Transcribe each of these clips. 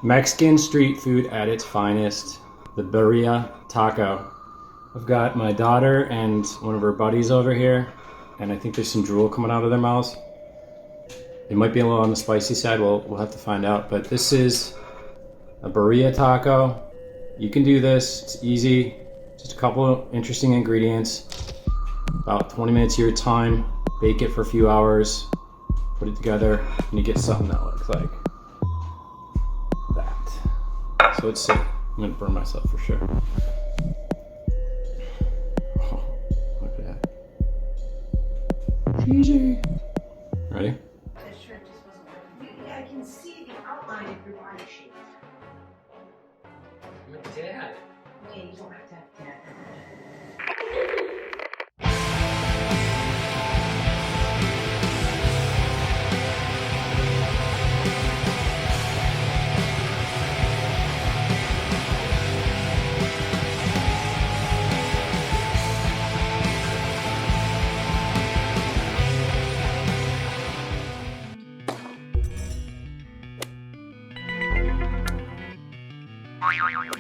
Mexican street food at its finest, the birria taco. I've got my daughter and one of her buddies over here, and I think there's some drool coming out of their mouths. It might be a little on the spicy side, we'll have to find out, but this is a birria taco. You can do this, it's easy, just a couple of interesting ingredients, about 20 minutes of your time, bake it for a few hours, put it together, and you get something that looks like that. So let's see. I'm gonna burn myself for sure. Oh, look at that. Cheesy. Ready? This shirt just wasn't working. I can see the outline of your body shape. You're dad. Okay, you don't have to have that.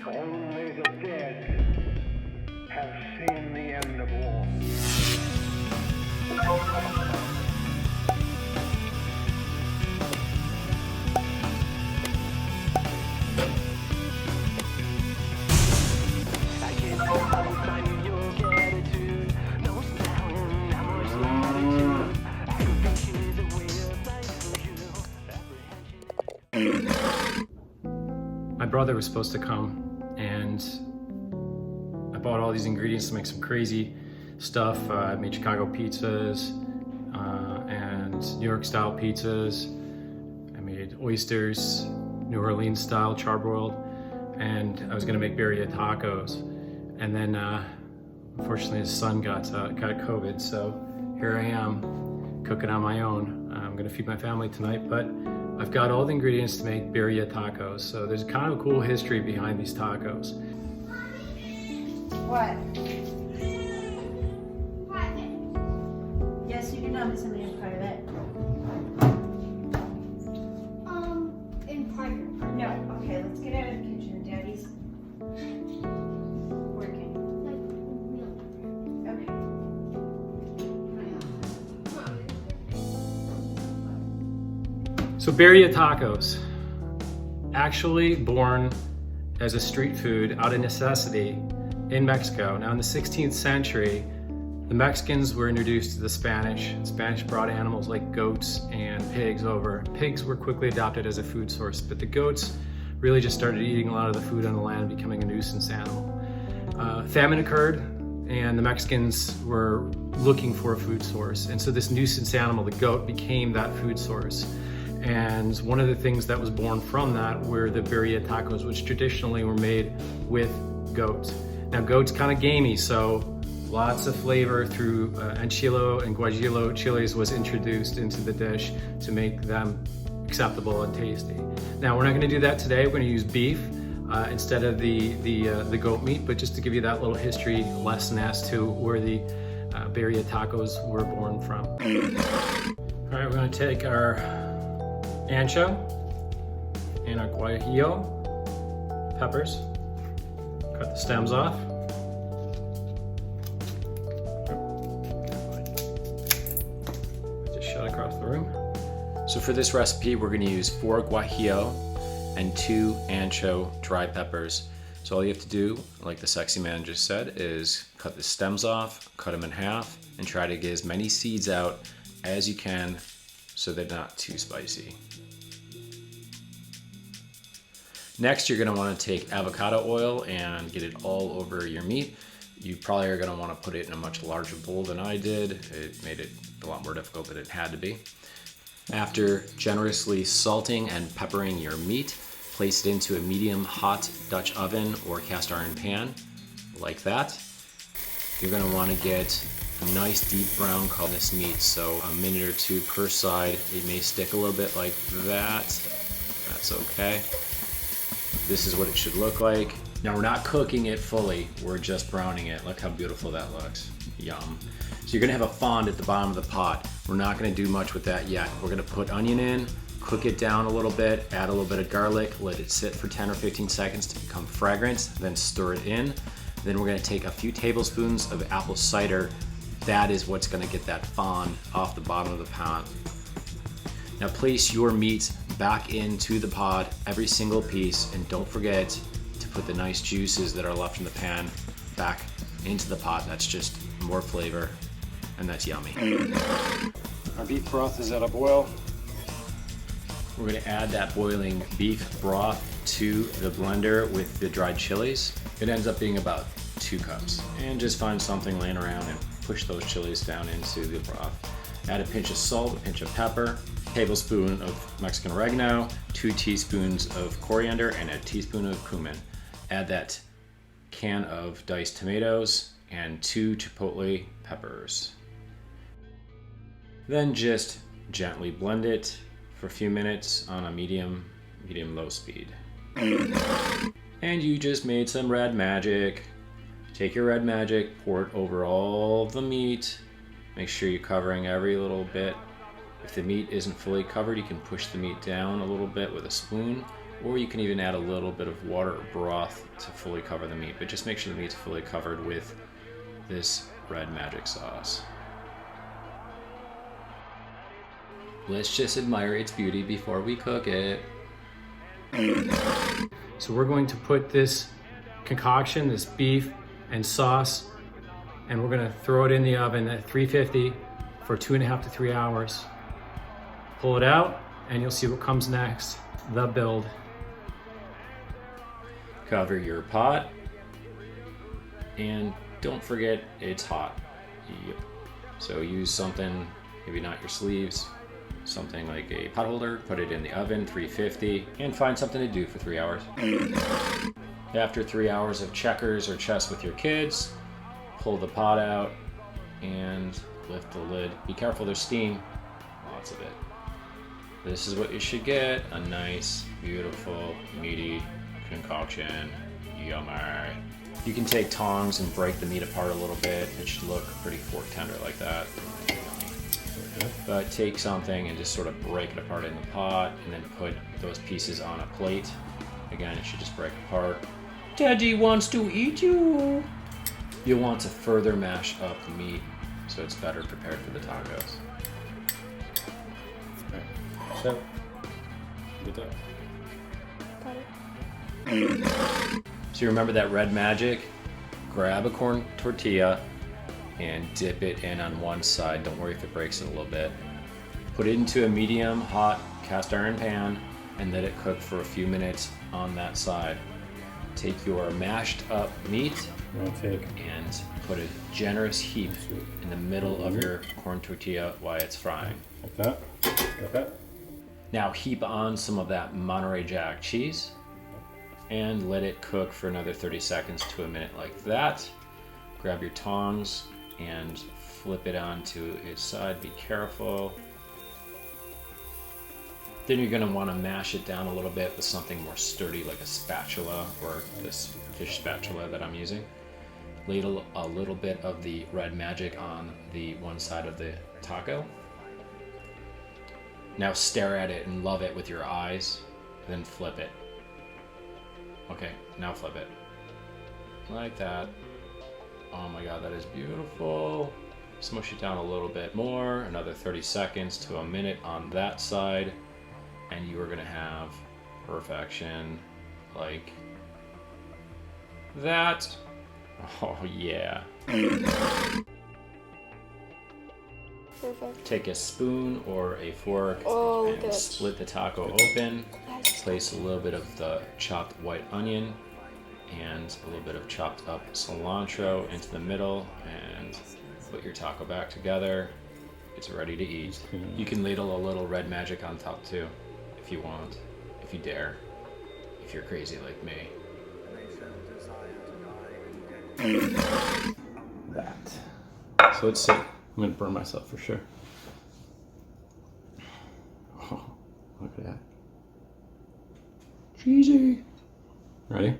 Only the dead have seen the end of war. My brother was supposed to come, and I bought all these ingredients to make some crazy stuff. I made Chicago pizzas and New York style pizzas. I made oysters, New Orleans style charbroiled, and I was gonna make birria tacos. And then unfortunately his son got COVID, so here I am cooking on my own. I'm gonna feed my family tonight, but I've got all the ingredients to make birria tacos. So there's kind of a cool history behind these tacos. What? Yes, you can tell me something in private. In private. No, okay, let's get out of the kitchen. Daddy's working. Like, real. Okay. So birria tacos, actually born as a street food out of necessity in Mexico. Now in the 16th century, the Mexicans were introduced to the Spanish. The Spanish brought animals like goats and pigs over. Pigs were quickly adopted as a food source, but the goats really just started eating a lot of the food on the land, becoming a nuisance animal. Famine occurred, and the Mexicans were looking for a food source. And so this nuisance animal, the goat, became that food source. And one of the things that was born from that were the birria tacos, which traditionally were made with goat. Now goat's kind of gamey, so lots of flavor through ancho and guajillo chiles was introduced into the dish to make them acceptable and tasty. Now we're not gonna do that today. We're gonna use beef instead of the goat meat, but just to give you that little history lesson as to where the birria tacos were born from. All right, we're gonna take our ancho and our guajillo peppers. Cut the stems off. Just shut across the room. So for this recipe, we're gonna use 4 guajillo and 2 ancho dry peppers. So all you have to do, like the sexy man just said, is cut the stems off, cut them in half, and try to get as many seeds out as you can so they're not too spicy. Next, you're gonna wanna take avocado oil and get it all over your meat. You probably are gonna wanna put it in a much larger bowl than I did. It made it a lot more difficult than it had to be. After generously salting and peppering your meat, place it into a medium hot Dutch oven or cast iron pan, like that. You're gonna wanna get a nice deep brown color on this meat, so a minute or 2 per side. It may stick a little bit like that. That's okay. This is what it should look like. Now we're not cooking it fully, we're just browning it. Look how beautiful that looks. Yum. So you're gonna have a fond at the bottom of the pot. We're not gonna do much with that yet. We're gonna put onion in, Cook it down a little bit, add a little bit of garlic, let it sit for 10 or 15 seconds to become fragrant, then stir it in. Then we're gonna take a few tablespoons of apple cider. That is what's gonna get that fond off the bottom of the pan. Now place your meat back into the pot, every single piece, and don't forget to put the nice juices that are left in the pan back into the pot. That's just more flavor, and that's yummy. Our beef broth is at a boil. We're gonna add that boiling beef broth to the blender with the dried chilies. It ends up being about 2 cups. And just find something laying around and push those chilies down into the broth. Add a pinch of salt, a pinch of pepper, tablespoon of Mexican oregano, 2 teaspoons of coriander, and a teaspoon of cumin. Add that can of diced tomatoes and 2 chipotle peppers. Then just gently blend it for a few minutes on a medium-low speed. And you just made some red magic. Take your red magic, pour it over all the meat. Make sure you're covering every little bit. If the meat isn't fully covered, you can push the meat down a little bit with a spoon, or you can even add a little bit of water or broth to fully cover the meat. But just make sure the meat's fully covered with this red magic sauce. Let's just admire its beauty before we cook it. So we're going to put this concoction, this beef and sauce, and we're gonna throw it in the oven at 350 for 2.5 to 3 hours. Pull it out and you'll see what comes next, the build. Cover your pot and don't forget it's hot. Yep. So use something, maybe not your sleeves, something like a pot holder, put it in the oven, 350, and find something to do for 3 hours. After 3 hours of checkers or chess with your kids, pull the pot out and lift the lid. Be careful, there's steam, lots of it. This is what you should get, a nice, beautiful, meaty concoction. Yummy. You can take tongs and break the meat apart a little bit. It should look pretty fork tender like that. But take something and just sort of break it apart in the pot and then put those pieces on a plate. Again, it should just break apart. Daddy wants to eat you. You'll want to further mash up the meat so it's better prepared for the tacos. Okay. So, good job. So you remember that red magic? Grab a corn tortilla and dip it in on one side. Don't worry if it breaks it a little bit. Put it into a medium hot cast iron pan and let it cook for a few minutes on that side. Take your mashed up meat and put a generous heap in the middle of your corn tortilla while it's frying. Like that. Got that. Now heap on some of that Monterrey Jack cheese and let it cook for another 30 seconds to a minute like that. Grab your tongs and flip it onto its side. Be careful. Then you're going to want to mash it down a little bit with something more sturdy like a spatula or this fish spatula that I'm using. Ladle a little bit of the red magic on the one side of the taco. Now stare at it and love it with your eyes, then flip it. Okay, now flip it. Like that. Oh my god, that is beautiful. Smush it down a little bit more, another 30 seconds to a minute on that side, and you are gonna have perfection like that. Oh yeah. Perfect. Take a spoon or a fork and split the taco open. Place a little bit of the chopped white onion and a little bit of chopped up cilantro into the middle and put your taco back together. It's ready to eat. You can ladle a little red magic on top too, if you want, if you dare, if you're crazy like me. That. So let's see. I'm gonna burn myself for sure. Oh, look at that. Cheesy. Ready?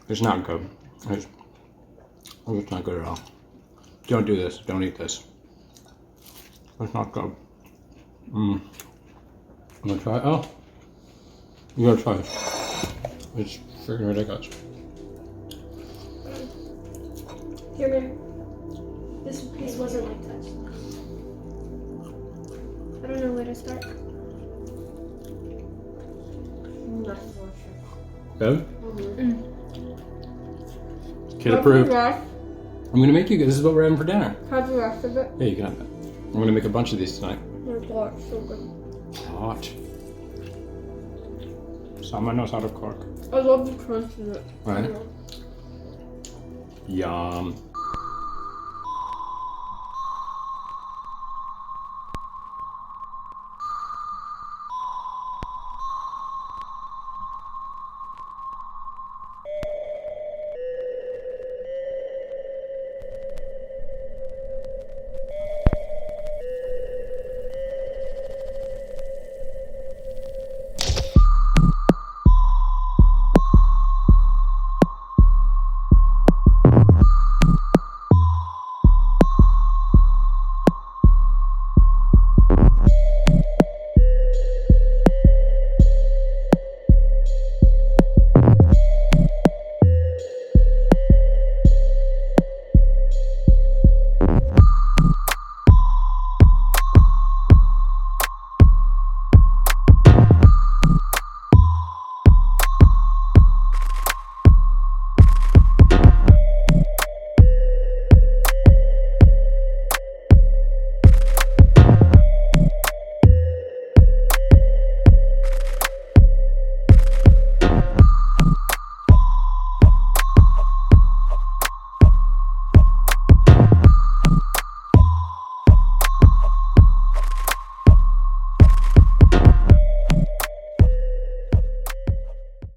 It's not good. It's Oh, it's not good at all. Don't do this. Don't eat this. It's not good. I'm gonna try it. Oh, you gotta try it. It's freaking ridiculous. Here, man. This piece wasn't like touched. I don't know where to start. That's delicious. Good? Mm. Kid approved. Have I'm gonna make you. This is what we're having for dinner. the rest of it. Yeah, you can have that. I'm gonna make a bunch of these tonight. Oh god, it's so good. Hot. Someone knows how to cook. I love the crunch in it. Right? Yum.